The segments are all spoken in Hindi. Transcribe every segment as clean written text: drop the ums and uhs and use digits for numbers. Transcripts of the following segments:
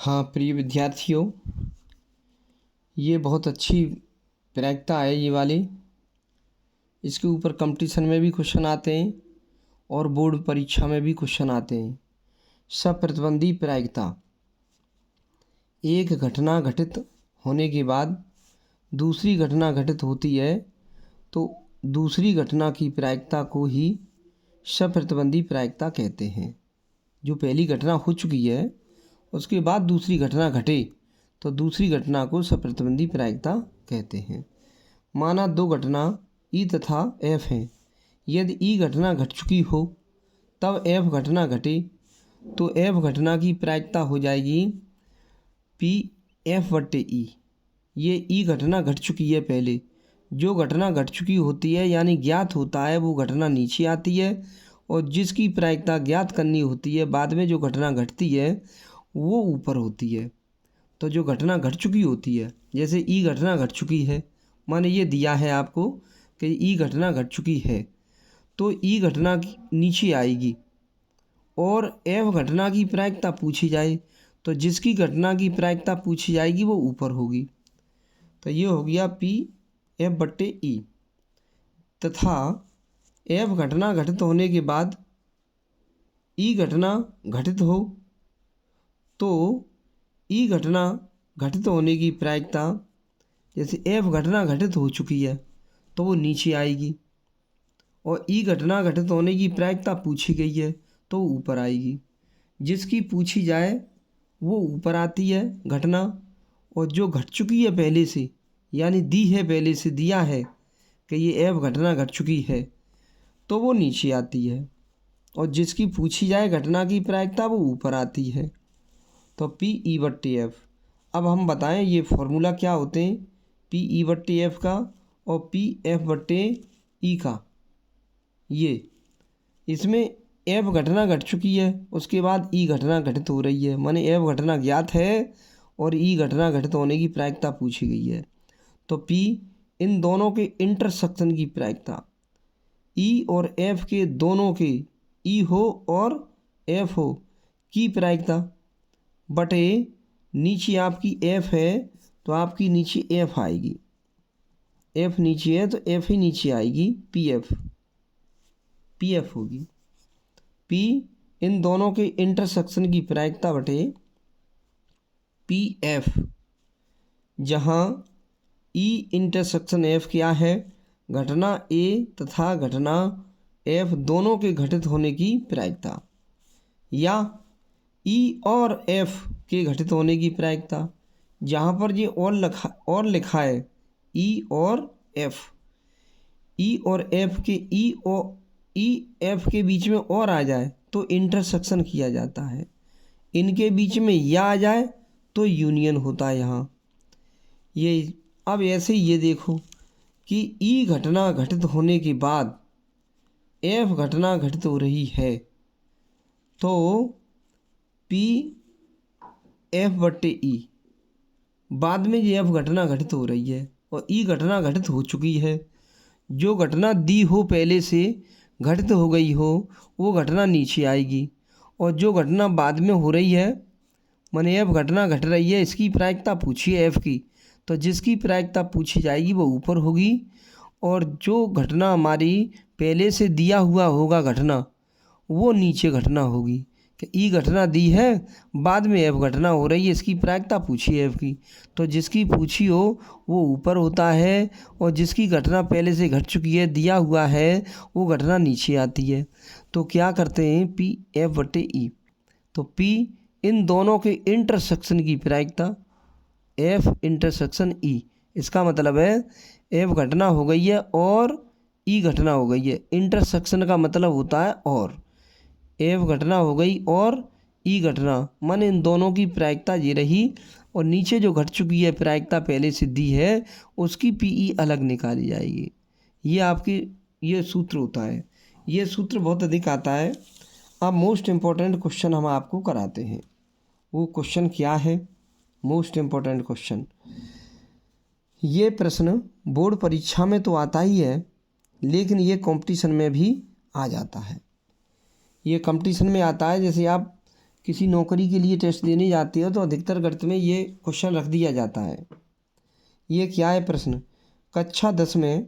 हाँ प्रिय विद्यार्थियों, ये बहुत अच्छी प्रायिकता है ये वाली। इसके ऊपर कंपटीशन में भी क्वेश्चन आते हैं और बोर्ड परीक्षा में भी क्वेश्चन आते हैं। सप्रतिबंधी प्रायिकता, एक घटना घटित होने के बाद दूसरी घटना घटित होती है तो दूसरी घटना की प्रायिकता को ही सप्रतिबंधी प्रायिकता कहते हैं। जो पहली घटना हो चुकी है उसके बाद दूसरी घटना घटे तो दूसरी घटना को सप्रतिबंधी प्रायिकता कहते हैं। माना दो घटना ई तथा एफ हैं। यदि ई घटना घट चुकी हो तब एफ घटना घटे तो एफ घटना की प्रायिकता हो जाएगी पी एफ बट्टे ई। ये ई घटना घट चुकी है पहले। जो घटना घट चुकी होती है यानी ज्ञात होता है वो घटना नीचे आती है, और जिसकी प्रायिकता ज्ञात करनी होती है बाद में जो घटना घटती है वो ऊपर होती है। तो जो घटना घट चुकी होती है, जैसे ई घटना घट चुकी है, माने ये दिया है आपको कि ई घटना घट चुकी है तो ई घटना की नीचे आएगी, और एफ घटना की प्रायिकता पूछी जाए तो जिसकी घटना की प्रायिकता पूछी जाएगी वो ऊपर होगी। तो ये हो गया पी एफ बट्टे ई। तथा एफ घटना घटित होने के बाद ई घटना घटित हो तो ई घटना घटित होने की प्रायिकता, जैसे एफ घटना घटित हो चुकी है तो वो नीचे आएगी, और ई घटना घटित होने की प्रायिकता पूछी गई है तो वो ऊपर आएगी। जिसकी पूछी जाए वो ऊपर आती है घटना, और जो घट चुकी है पहले से यानी दी है, पहले से दिया है कि ये एफ घटना घट चुकी है तो वो नीचे आती है, और जिसकी पूछी जाए घटना की प्रायिकता वो ऊपर आती है। तो पी ई बट्टे एफ। अब हम बताएं ये फॉर्मूला क्या होते हैं पी ई बट्टे एफ का और पी एफ बट्टे ई का। ये इसमें एफ घटना घट चुकी है उसके बाद ई घटना घटित हो रही है, माने एफ घटना ज्ञात है और ई घटना घटित होने की प्रायिकता पूछी गई है। तो पी इन दोनों के इंटरसेक्शन की प्रायिकता, ई और एफ के दोनों के, ई हो और एफ हो, की प्रायिकता बटे नीचे आपकी एफ है तो आपकी नीचे एफ आएगी। एफ नीचे है तो एफ ही नीचे आएगी, पी एफ होगी। पी इन दोनों के इंटरसेक्शन की प्रायिकता बटे पी एफ, जहाँ ई इंटरसेक्शन एफ क्या है, घटना ए तथा घटना एफ दोनों के घटित होने की प्रायिकता, या ई और एफ के घटित होने की प्रायिकता। जहाँ पर ये और लिखा है ई और एफ, ई और एफ के ई एफ के बीच में और आ जाए तो इंटरसेक्शन किया जाता है, इनके बीच में या आ जाए तो यूनियन होता है यहाँ। ये अब ऐसे ये देखो कि ई घटना घटित होने के बाद एफ घटना घटित हो रही है तो पी एफ बट्टे ई, बाद में ये एफ घटना घटित हो रही है और ई घटना घटित हो चुकी है। जो घटना दी हो पहले से घटित हो गई हो वो घटना नीचे आएगी, और जो घटना बाद में हो रही है माने एफ घटना घट रही है, इसकी प्रायिकता पूछी है एफ की, तो जिसकी प्रायिकता पूछी जाएगी वो ऊपर होगी, और जो घटना हमारी पहले से दिया हुआ होगा घटना वो नीचे घटना होगी। कि ई घटना दी है बाद में एफ घटना हो रही है, इसकी प्रायिकता पूछी है एफ की, तो जिसकी पूछी हो वो ऊपर होता है, और जिसकी घटना पहले से घट चुकी है दिया हुआ है वो घटना नीचे आती है। तो क्या करते हैं पी एफ बटे ई। तो पी इन दोनों के इंटरसेक्शन की प्रायिकता एफ इंटरसेक्शन ई, इसका मतलब है एफ घटना हो गई है और ई घटना हो गई है। इंटरसेक्शन का मतलब होता है और, एफ घटना हो गई और ई घटना, माने इन दोनों की प्रायिकता ये रही, और नीचे जो घट चुकी है प्रायिकता पहले से दी है उसकी पीई अलग निकाली जाएगी। ये आपकी ये सूत्र होता है। ये सूत्र बहुत अधिक आता है। अब मोस्ट इम्पोर्टेंट क्वेश्चन हम आपको कराते हैं। वो क्वेश्चन क्या है? मोस्ट इम्पोर्टेंट क्वेश्चन, ये प्रश्न बोर्ड परीक्षा में तो आता ही है लेकिन ये कंपटीशन में भी आ जाता है। ये कंपटीशन में आता है, जैसे आप किसी नौकरी के लिए टेस्ट देने जाते हो तो अधिकतर गणित में ये क्वेश्चन रख दिया जाता है। ये क्या है प्रश्न, कक्षा 10 में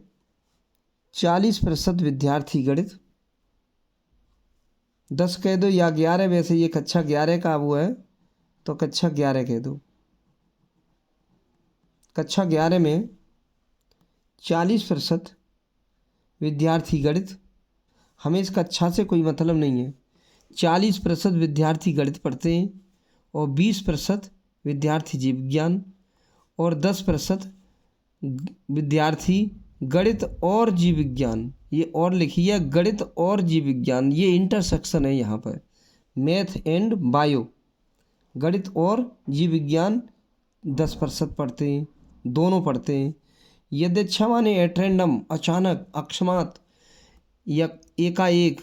40% विद्यार्थी गणित, 10 कह दो या 11, वैसे ये कक्षा 11 का वो है तो कक्षा 11 कह दो। कक्षा 11 में 40% विद्यार्थी गणित, हमें इस कक्षा से कोई मतलब नहीं है। 40% विद्यार्थी गणित पढ़ते हैं और 20% विद्यार्थी जीव विज्ञान और 10% विद्यार्थी गणित और जीव विज्ञान। ये और लिखिए, गणित और जीव विज्ञान, ये इंटरसेक्शन है यहाँ पर, मैथ एंड बायो। गणित और जीव विज्ञान 10% पढ़ते हैं, दोनों पढ़ते हैं। यदृच्छा माने एट रैंडम, अचानक, अकस्मात या एकाएक,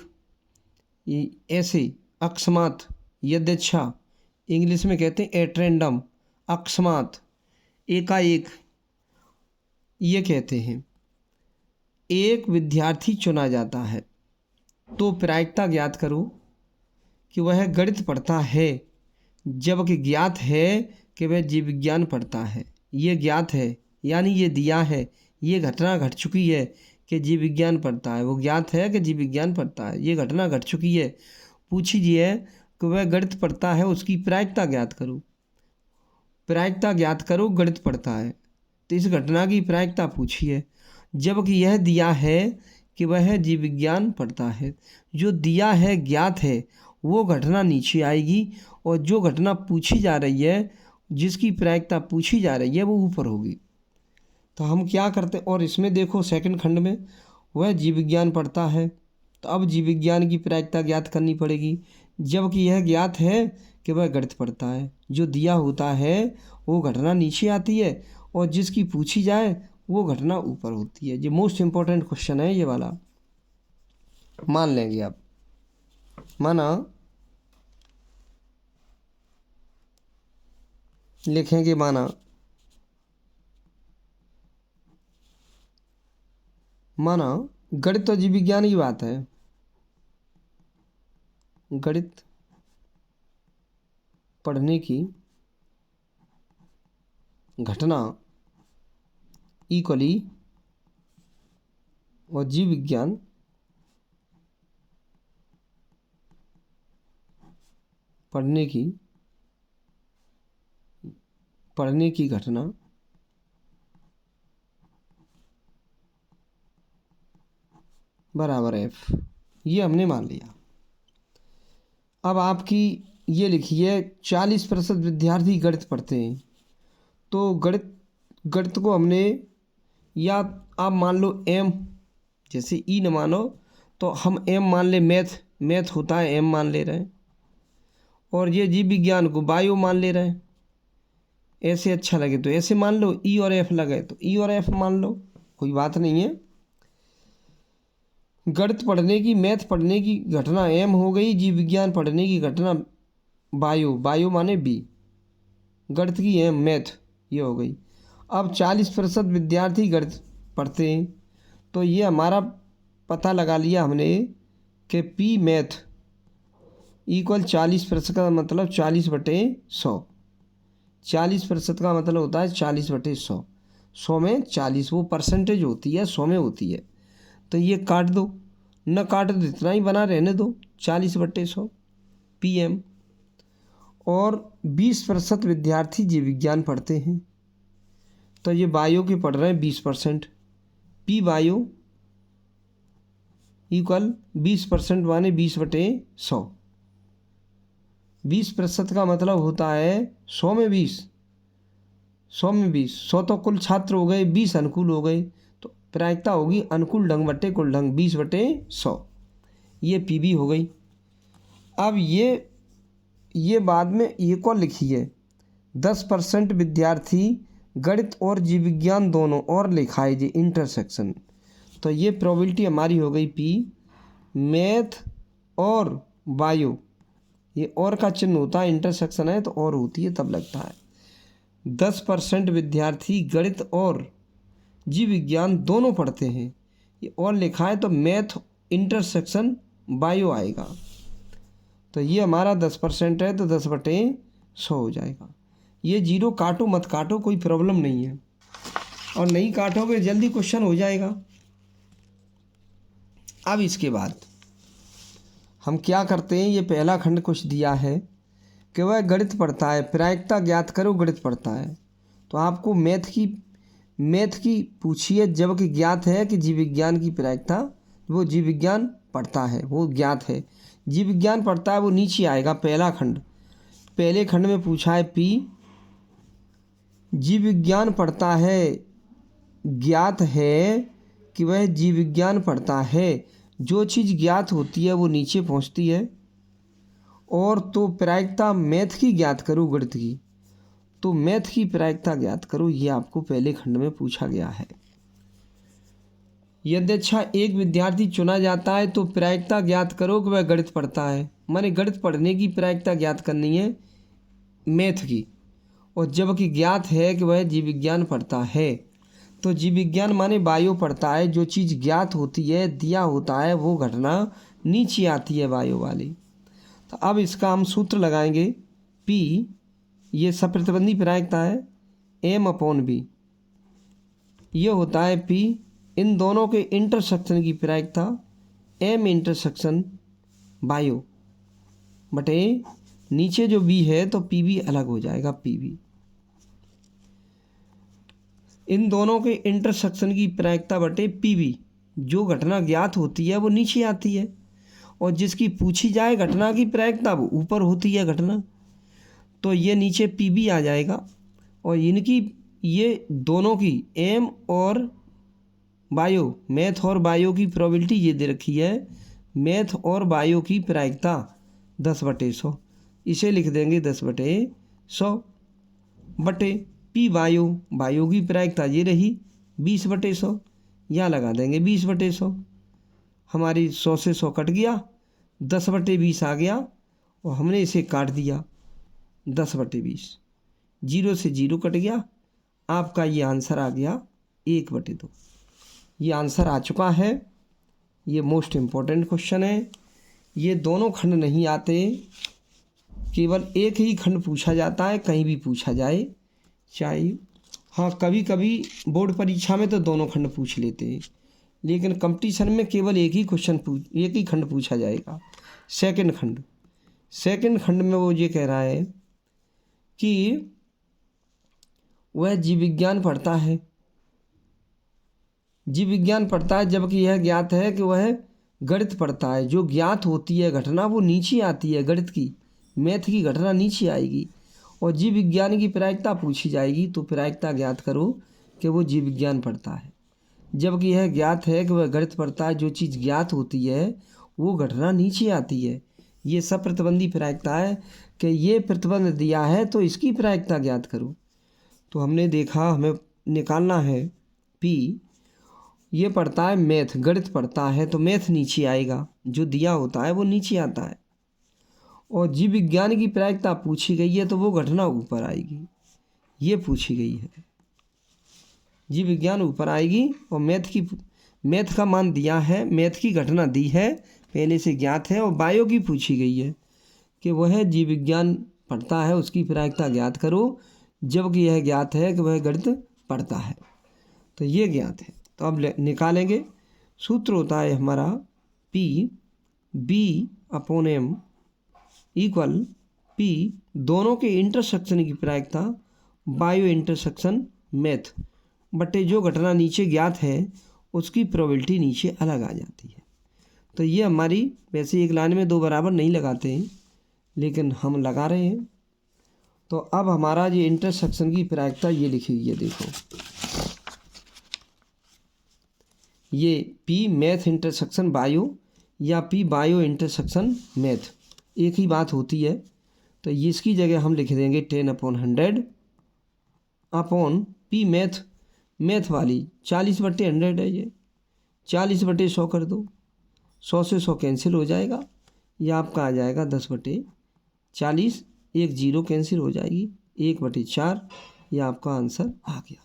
ऐसे अकस्मात। यदृच्छा इंग्लिश में कहते हैं एट रैंडम, अकस्मात, एकाएक ये कहते हैं। एक विद्यार्थी चुना जाता है तो प्रायिकता ज्ञात करो कि वह गणित पढ़ता है, जबकि ज्ञात है कि वह जीव विज्ञान पढ़ता है। ये ज्ञात है यानी ये दिया है, ये घटना घट चुकी है कि जीव विज्ञान पढ़ता है। वो ज्ञात है कि जीव विज्ञान पढ़ता है, ये घटना घट चुकी है। पूछिए कि वह गणित पढ़ता है, उसकी प्रायिकता ज्ञात करो। प्रायिकता ज्ञात करो गणित पढ़ता है, तो इस घटना की प्रायिकता पूछिए, जबकि यह दिया है कि वह जीव विज्ञान पढ़ता है। जो दिया है ज्ञात है वो घटना नीचे आएगी और जो घटना पूछी जा रही है, जिसकी प्रायिकता पूछी जा रही है वो ऊपर होगी। तो हम क्या करते, और इसमें देखो सेकंड खंड में वह जीव विज्ञान पढ़ता है, तो अब जीव विज्ञान की प्रायिकता ज्ञात करनी पड़ेगी, जबकि यह ज्ञात है कि वह गणित पढ़ता है। जो दिया होता है वो घटना नीचे आती है और जिसकी पूछी जाए वो घटना ऊपर होती है। ये मोस्ट इम्पोर्टेंट क्वेश्चन है ये वाला, मान लेंगे आप। माना लिखेंगे, माना गणित और जीव विज्ञान की बात है। गणित पढ़ने की घटना इक्वली और जीव विज्ञान पढ़ने की घटना बराबर एफ, ये हमने मान लिया। अब आपकी ये लिखिए 40% विद्यार्थी गणित पढ़ते हैं, तो गणित को हमने, या आप मान लो एम, जैसे ई न मानो तो हम एम मान ले, मैथ होता है एम मान ले रहे हैं, और ये जीव विज्ञान को बायो मान ले रहे हैं। ऐसे अच्छा लगे तो ऐसे मान लो, ई और एफ लगे तो ई और एफ मान लो, कोई बात नहीं है। गणित पढ़ने की, मैथ पढ़ने की घटना एम हो गई, जीव विज्ञान पढ़ने की घटना बायो माने बी, गणित की एम मैथ ये हो गई। अब 40% विद्यार्थी गणित पढ़ते हैं, तो ये हमारा पता लगा लिया हमने कि पी मैथ इक्वल 40% का मतलब 40/100। 40% का मतलब होता है 40/100। 100 में 40 वो परसेंटेज होती है, 100 में होती है। तो ये काट दो, न काट दो इतना ही बना रहने दो, 40/100 PM। और 20% विद्यार्थी जीव विज्ञान पढ़ते हैं, तो ये बायो के पढ़ रहे हैं 20%। पी बायो इक्वल 20% माने 20/100। 20% का मतलब होता है 100 में 20, 100 में 20, 100 तो कुल छात्र हो गए, 20 अनुकूल हो गए, तो प्रायिकता होगी अनुकूल ढंग बटे कुल ढंग, 20/100। ये पीबी हो गई। अब ये बाद में एक और लिखिए, 10% विद्यार्थी गणित और जीव विज्ञान दोनों और लिखाए जे इंटरसेक्शन। तो ये प्रोबेबिलिटी हमारी हो गई पी, मैथ और बायो, ये और का चिन्ह होता है, इंटरसेक्शन है तो और होती है तब लगता है। 10% विद्यार्थी गणित और जीव विज्ञान दोनों पढ़ते हैं, ये और लिखा है तो मैथ इंटरसेक्शन बायो आएगा। तो ये हमारा 10% है तो 10/100 हो जाएगा। ये 0 काटो मत काटो, कोई प्रॉब्लम नहीं है, और नहीं काटोगे जल्दी क्वेश्चन हो जाएगा। अब इसके बाद हम क्या करते हैं, ये पहला खंड कुछ दिया है कि वह गणित पढ़ता है, प्रायिकता ज्ञात करो, गणित पढ़ता है। तो आपको मैथ की पूछिए, जबकि ज्ञात है कि जीव विज्ञान की प्रायिकता, वो जीव विज्ञान पढ़ता है वो ज्ञात है। जीव विज्ञान पढ़ता है वो नीचे आएगा, पहला खंड। पहले खंड में पूछा है पी, जीव विज्ञान पढ़ता है, ज्ञात है कि वह जीव विज्ञान पढ़ता है। जो चीज़ ज्ञात होती है वो नीचे पहुंचती है। और तो प्रायिकता मैथ की ज्ञात करो, गणित की, तो मैथ की प्रायिकता ज्ञात करो, ये आपको पहले खंड में पूछा गया है। यदि एक विद्यार्थी चुना जाता है तो प्रायिकता ज्ञात करो कि वह गणित पढ़ता है। माने गणित पढ़ने की प्रायिकता ज्ञात करनी है मैथ की, और जबकि ज्ञात है कि वह जीव विज्ञान पढ़ता है। तो जीव विज्ञान माने बायो पढ़ता है। जो चीज़ ज्ञात होती है, दिया होता है, वो घटना नीचे आती है बायो वाली। तो अब इसका हम सूत्र लगाएंगे। पी, ये सप्रतिबंधी प्रायिकता है, M/B, ये होता है पी। इन दोनों के इंटरसेक्शन की प्रायिकता M बायो बटे नीचे जो बी है तो पी बी अलग हो जाएगा, पी बी। इन दोनों के इंटरसेक्शन की प्रायिकता बटे पी बी। जो घटना ज्ञात होती है वो नीचे आती है, और जिसकी पूछी जाए घटना की प्रायिकता वो ऊपर होती है घटना। तो ये नीचे पी बी आ जाएगा, और इनकी ये दोनों की एम और बायो, मैथ और बायो की प्रोबेबिलिटी ये दे रखी है। मैथ और बायो की प्रायिकता 10/100, इसे लिख देंगे 10/100 बटे पी बायो, बायो की प्रायिकता ये रही 20/100, यहाँ लगा देंगे 20/100। हमारी 100 से 100 कट गया, 10/20 आ गया, और हमने इसे काट दिया 10/20, 0 से 0 कट गया। आपका ये आंसर आ गया 1/2। ये आंसर आ चुका है। ये मोस्ट इम्पॉर्टेंट क्वेश्चन है। ये दोनों खंड नहीं आते, केवल एक ही खंड पूछा जाता है, कहीं भी पूछा जाए चाहे। हाँ, कभी कभी बोर्ड परीक्षा में तो दोनों खंड पूछ लेते हैं, लेकिन कंपटीशन में केवल एक ही खंड पूछा जाएगा, सेकंड खंड में वो ये कह रहा है कि वह जीव विज्ञान पढ़ता है, जबकि यह ज्ञात है कि वह गणित पढ़ता है। जो ज्ञात होती है घटना वो नीचे आती है, गणित की, मैथ की घटना नीचे आएगी, और जीव विज्ञान की प्रायिकता पूछी जाएगी तो प्रायिकता ज्ञात करो कि वो जीव विज्ञान पढ़ता है। जबकि यह ज्ञात है कि वह गणित पढ़ता है। जो चीज़ ज्ञात होती है वो घटना नीचे आती है। ये सब प्रतिबंधी प्रायिकता है कि ये प्रतिबंध दिया है तो इसकी प्रायिकता ज्ञात करो। तो हमने देखा, हमें निकालना है पी, ये पढ़ता है मैथ, गणित पढ़ता है, तो मैथ नीचे आएगा, जो दिया होता है वो नीचे आता है। और जीव विज्ञान की प्रायिकता पूछी गई है तो वो घटना ऊपर आएगी, ये पूछी गई है, जीव विज्ञान ऊपर आएगी। और मैथ का मान दिया है, मैथ की घटना दी है, पहले से ज्ञात है। और बायो की पूछी गई है कि वह जीव विज्ञान पढ़ता है, उसकी प्रायिकता ज्ञात करो, जबकि यह ज्ञात है कि वह गणित पढ़ता है। तो ये ज्ञात है। तो अब निकालेंगे। सूत्र होता है हमारा P/B/M इक्वल P, दोनों के इंटरसेक्शन की प्रायिकता बायो इंटरसेक्शन मैथ बटे जो घटना नीचे ज्ञात है उसकी प्रोबेबिलिटी नीचे अलग आ जाती है। तो ये हमारी, वैसे एक लाइन में दो बराबर नहीं लगाते हैं, लेकिन हम लगा रहे हैं। तो अब हमारा ये इंटरसेक्शन की प्रायिकता ये लिखी हुई है, देखो, ये P मैथ इंटरसेक्शन बायो या P बायो इंटरसेक्शन मैथ एक ही बात होती है। तो ये इसकी जगह हम लिख देंगे 10/100 अपॉन P मैथ वाली 40/100 है, ये 40/100 कर दो, 100 से 100 कैंसिल हो जाएगा, यह आपका आ जाएगा 10/40, 1 0 कैंसिल हो जाएगी, 1/4, यह आपका आंसर आ गया।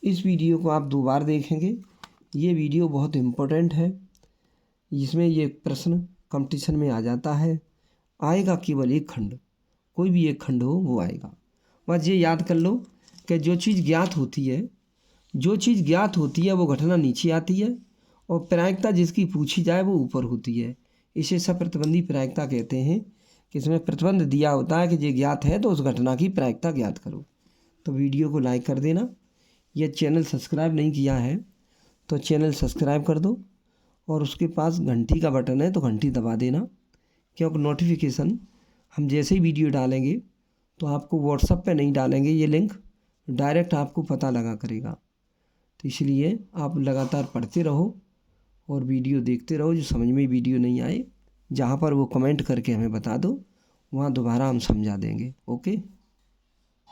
इस वीडियो को आप 2 बार देखेंगे, ये वीडियो बहुत इम्पोर्टेंट है, इसमें ये प्रश्न कंपटीशन में आ जाता है। आएगा केवल एक खंड, कोई भी एक खंड हो वो आएगा। बस ये याद कर लो कि जो चीज़ ज्ञात होती है वो घटना नीचे आती है, और प्रायिकता जिसकी पूछी जाए वो ऊपर होती है। इसे सप्रतिबंधी प्रायिकता कहते हैं कि इसमें प्रतिबंध दिया होता है कि ये ज्ञात है तो उस घटना की प्रायिकता ज्ञात करो। तो वीडियो को लाइक कर देना। यह चैनल सब्सक्राइब नहीं किया है तो चैनल सब्सक्राइब कर दो, और उसके पास घंटी का बटन है तो घंटी दबा देना, क्योंकि नोटिफिकेशन हम जैसे ही वीडियो डालेंगे तो आपको व्हाट्सएप पे नहीं डालेंगे, ये लिंक डायरेक्ट आपको पता लगा करेगा। तो इसलिए आप लगातार पढ़ते रहो और वीडियो देखते रहो। जो समझ में वीडियो नहीं आए, जहाँ पर वो कमेंट करके हमें बता दो, वहाँ दोबारा हम समझा देंगे। ओके।